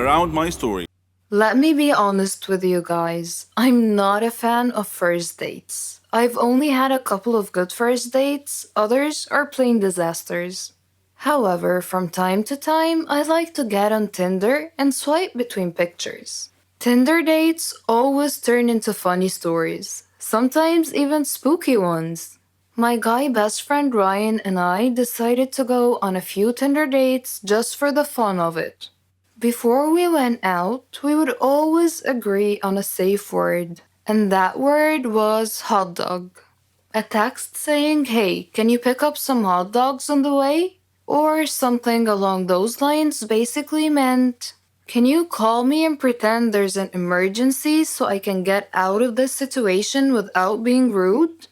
around my story. Let me be honest with you guys. I'm not a fan of first dates. I've only had a couple of good first dates, others are plain disasters. However, from time to time, I like to get on Tinder and swipe between pictures. Tinder dates always turn into funny stories, sometimes even spooky ones. My guy best friend Ryan and I decided to go on a few Tinder dates just for the fun of it. Before we went out, we would always agree on a safe word, and that word was hot dog. A text saying, "Hey, can you pick up some hot dogs on the way?" Or something along those lines basically meant, "Can you call me and pretend there's an emergency so I can get out of this situation without being rude?"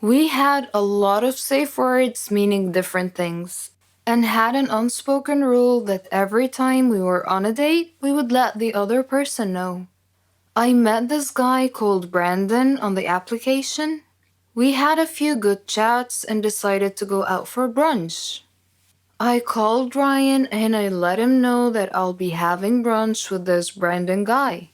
We had a lot of safe words meaning different things, and had an unspoken rule that every time we were on a date, we would let the other person know. I met this guy called Brandon on the application. We had a few good chats and decided to go out for brunch. I called Ryan and I let him know that I'll be having brunch with this Brandon guy.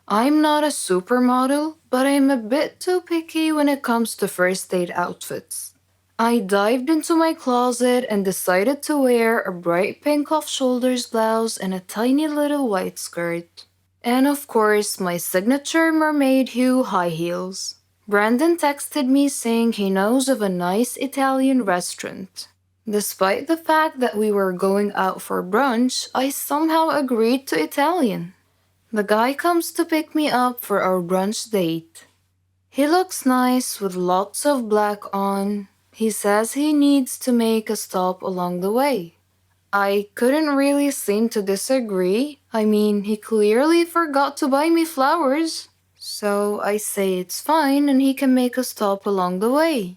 I'm not a supermodel, but I'm a bit too picky when it comes to first date outfits. I dived into my closet and decided to wear a bright pink off-shoulders blouse and a tiny little white skirt. And of course, my signature mermaid hue high heels. Brandon texted me saying he knows of a nice Italian restaurant. Despite the fact that we were going out for brunch, I somehow agreed to Italian. The guy comes to pick me up for our brunch date. He looks nice with lots of black on. He says he needs to make a stop along the way. I couldn't really seem to disagree. I mean, he clearly forgot to buy me flowers. So I say it's fine and he can make a stop along the way.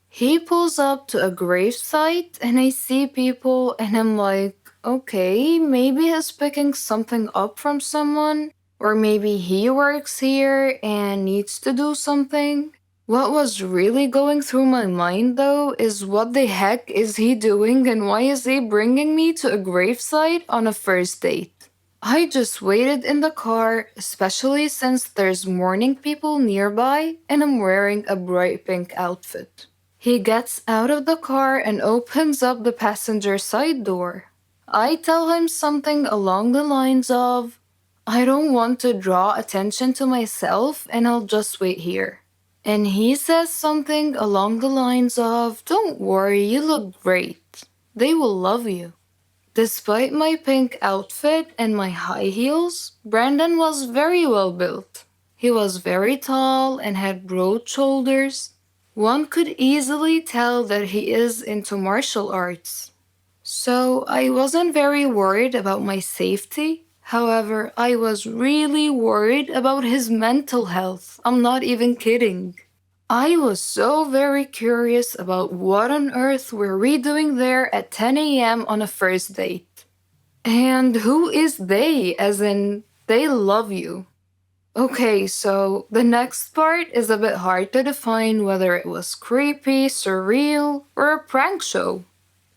He pulls up to a gravesite and I see people and I'm like, okay, maybe he's picking something up from someone, or maybe he works here and needs to do something. What was really going through my mind though is what the heck is he doing and why is he bringing me to a gravesite on a first date? I just waited in the car, especially since there's mourning people nearby and I'm wearing a bright pink outfit. He gets out of the car and opens up the passenger side door. I tell him something along the lines of, "I don't want to draw attention to myself and I'll just wait here." And he says something along the lines of, "Don't worry, you look great. They will love you." Despite my pink outfit and my high heels, Brandon was very well built. He was very tall and had broad shoulders. One could easily tell that he is into martial arts. So I wasn't very worried about my safety. However, I was really worried about his mental health. I'm not even kidding. I was so very curious about what on earth were we doing there at 10 a.m. on a first date. And who is they, as in, they love you. Okay, so the next part is a bit hard to define whether it was creepy, surreal, or a prank show.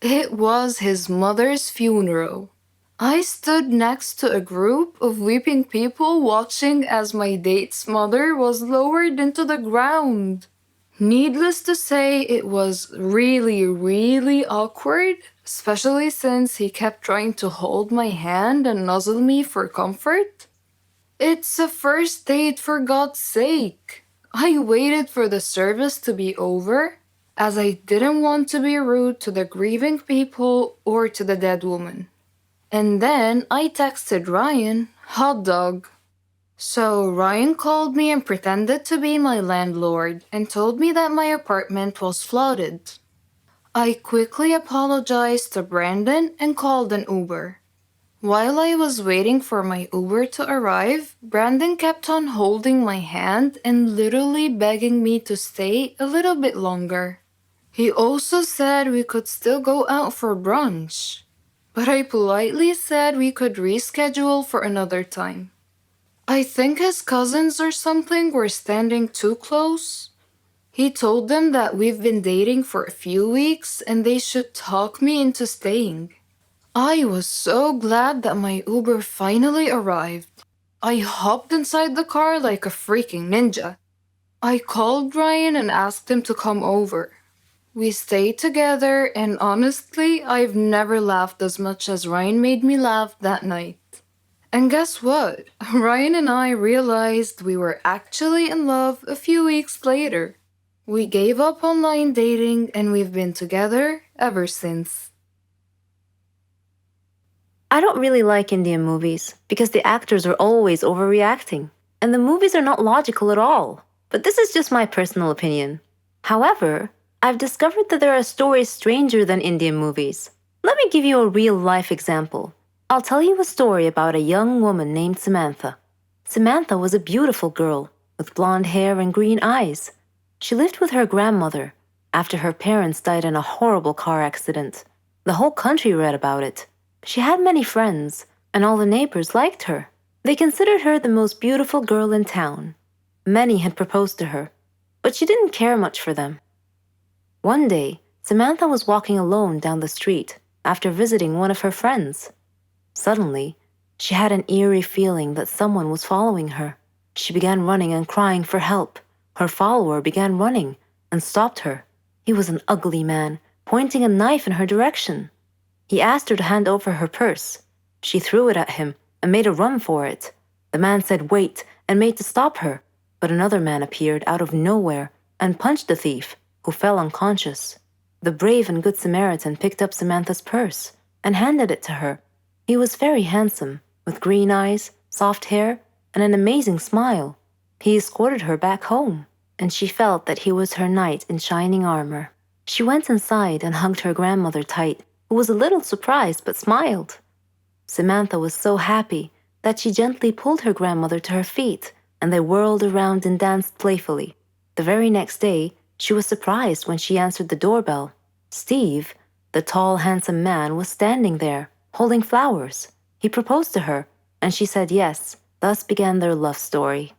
It was his mother's funeral. I stood next to a group of weeping people watching as my date's mother was lowered into the ground. Needless to say, it was really, really awkward, especially since he kept trying to hold my hand and nuzzle me for comfort. It's a first date, for God's sake. I waited for the service to be over, as I didn't want to be rude to the grieving people or to the dead woman. And then I texted Ryan, "Hot dog." So Ryan called me and pretended to be my landlord and told me that my apartment was flooded. I quickly apologized to Brandon and called an Uber. While I was waiting for my Uber to arrive, Brandon kept on holding my hand and literally begging me to stay a little bit longer. He also said we could still go out for brunch, but I politely said we could reschedule for another time. I think his cousins or something were standing too close. He told them that we've been dating for a few weeks and they should talk me into staying. I was so glad that my Uber finally arrived. I hopped inside the car like a freaking ninja. I called Ryan and asked him to come over. We stayed together, and honestly, I've never laughed as much as Ryan made me laugh that night. And guess what? Ryan and I realized we were actually in love a few weeks later. We gave up online dating and we've been together ever since. I don't really like Indian movies because the actors are always overreacting, and the movies are not logical at all. But this is just my personal opinion. However, I've discovered that there are stories stranger than Indian movies. Let me give you a real life example. I'll tell you a story about a young woman named Samantha. Samantha was a beautiful girl with blonde hair and green eyes. She lived with her grandmother after her parents died in a horrible car accident. The whole country read about it. She had many friends, and all the neighbors liked her. They considered her the most beautiful girl in town. Many had proposed to her, but she didn't care much for them. One day, Samantha was walking alone down the street after visiting one of her friends. Suddenly, she had an eerie feeling that someone was following her. She began running and crying for help. Her follower began running and stopped her. He was an ugly man, pointing a knife in her direction. He asked her to hand over her purse. She threw it at him and made a run for it. The man said wait and made to stop her, but another man appeared out of nowhere and punched the thief, who fell unconscious. The brave and good Samaritan picked up Samantha's purse and handed it to her. He was very handsome, with green eyes, soft hair, and an amazing smile. He escorted her back home, and she felt that he was her knight in shining armor. She went inside and hugged her grandmother tight, who was a little surprised but smiled. Samantha was so happy that she gently pulled her grandmother to her feet, and they whirled around and danced playfully. The very next day, she was surprised when she answered the doorbell. Steve, the tall, handsome man, was standing there, holding flowers. He proposed to her, and she said yes. Thus began their love story.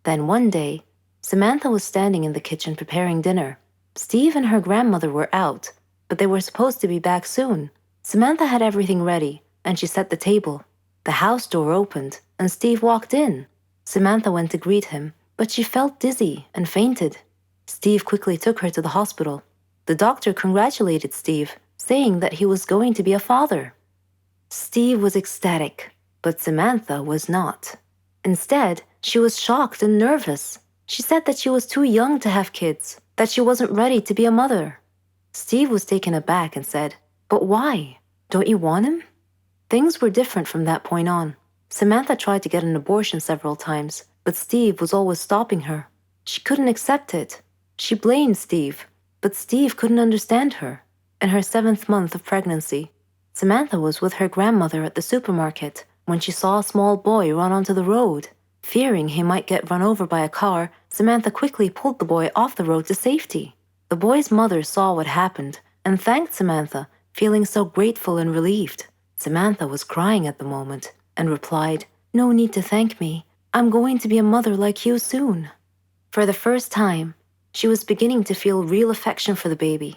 Then one day, Samantha was standing in the kitchen preparing dinner. Steve and her grandmother were out, but they were supposed to be back soon. Samantha had everything ready, and she set the table. The house door opened, and Steve walked in. Samantha went to greet him, but she felt dizzy and fainted. Steve quickly took her to the hospital. The doctor congratulated Steve, saying that he was going to be a father. Steve was ecstatic, but Samantha was not. Instead, she was shocked and nervous. She said that she was too young to have kids, that she wasn't ready to be a mother. Steve was taken aback and said, "But why? Don't you want him?" Things were different from that point on. Samantha tried to get an abortion several times, but Steve was always stopping her. She couldn't accept it. She blamed Steve, but Steve couldn't understand her. In her 7th month of pregnancy, Samantha was with her grandmother at the supermarket when she saw a small boy run onto the road. Fearing he might get run over by a car, Samantha quickly pulled the boy off the road to safety. The boy's mother saw what happened and thanked Samantha, feeling so grateful and relieved. Samantha was crying at the moment and replied, "No need to thank me. I'm going to be a mother like you soon." For the first time, she was beginning to feel real affection for the baby.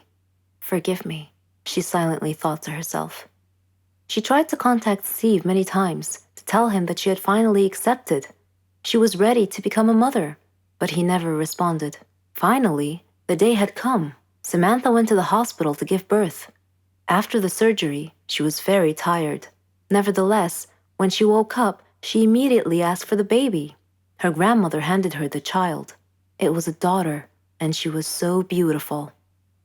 "Forgive me," she silently thought to herself. She tried to contact Steve many times to tell him that she had finally accepted. She was ready to become a mother, but he never responded. Finally, the day had come. Samantha went to the hospital to give birth. After the surgery, she was very tired. Nevertheless, when she woke up, she immediately asked for the baby. Her grandmother handed her the child. It was a daughter, and she was so beautiful.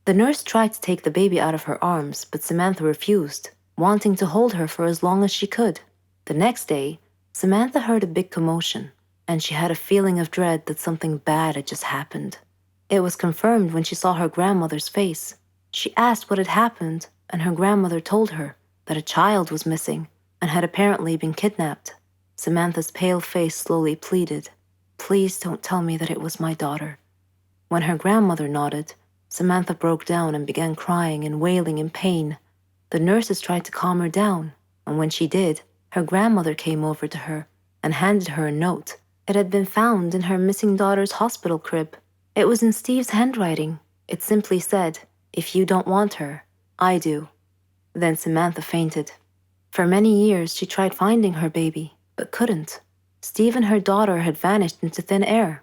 The nurse tried to take the baby out of her arms, but Samantha refused, wanting to hold her for as long as she could. The next day, Samantha heard a big commotion, and she had a feeling of dread that something bad had just happened. It was confirmed when she saw her grandmother's face. She asked what had happened, and her grandmother told her that a child was missing and had apparently been kidnapped. Samantha's pale face slowly pleaded, "Please don't tell me that it was my daughter." When her grandmother nodded, Samantha broke down and began crying and wailing in pain. The nurses tried to calm her down, and when she did, her grandmother came over to her and handed her a note. It had been found in her missing daughter's hospital crib. It was in Steve's handwriting. It simply said, "If you don't want her, I do." Then Samantha fainted. For many years, she tried finding her baby, but couldn't. Steve and her daughter had vanished into thin air.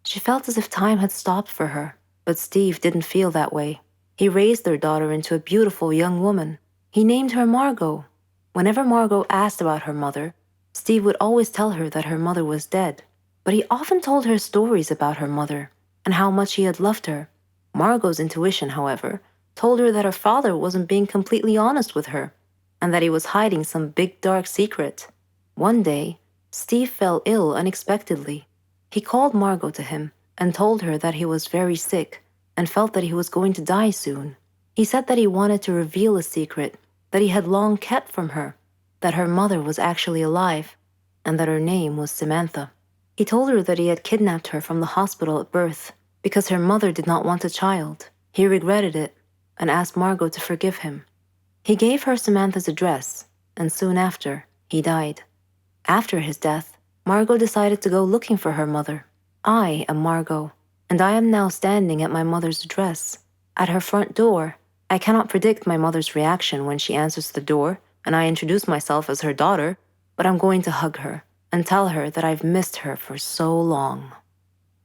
She felt as if time had stopped for her, but Steve didn't feel that way. He raised their daughter into a beautiful young woman. He named her Margot. Whenever Margot asked about her mother, Steve would always tell her that her mother was dead, but he often told her stories about her mother and how much he had loved her. Margot's intuition, however, told her that her father wasn't being completely honest with her and that he was hiding some big dark secret. One day, Steve fell ill unexpectedly. He called Margot to him and told her that he was very sick and felt that he was going to die soon. He said that he wanted to reveal a secret that he had long kept from her, that her mother was actually alive, and that her name was Samantha. He told her that he had kidnapped her from the hospital at birth because her mother did not want a child. He regretted it and asked Margot to forgive him. He gave her Samantha's address, and soon after, he died. After his death, Margot decided to go looking for her mother. I am Margot, and I am now standing at my mother's address. At her front door, I cannot predict my mother's reaction when she answers the door and I introduce myself as her daughter, but I'm going to hug her and tell her that I've missed her for so long.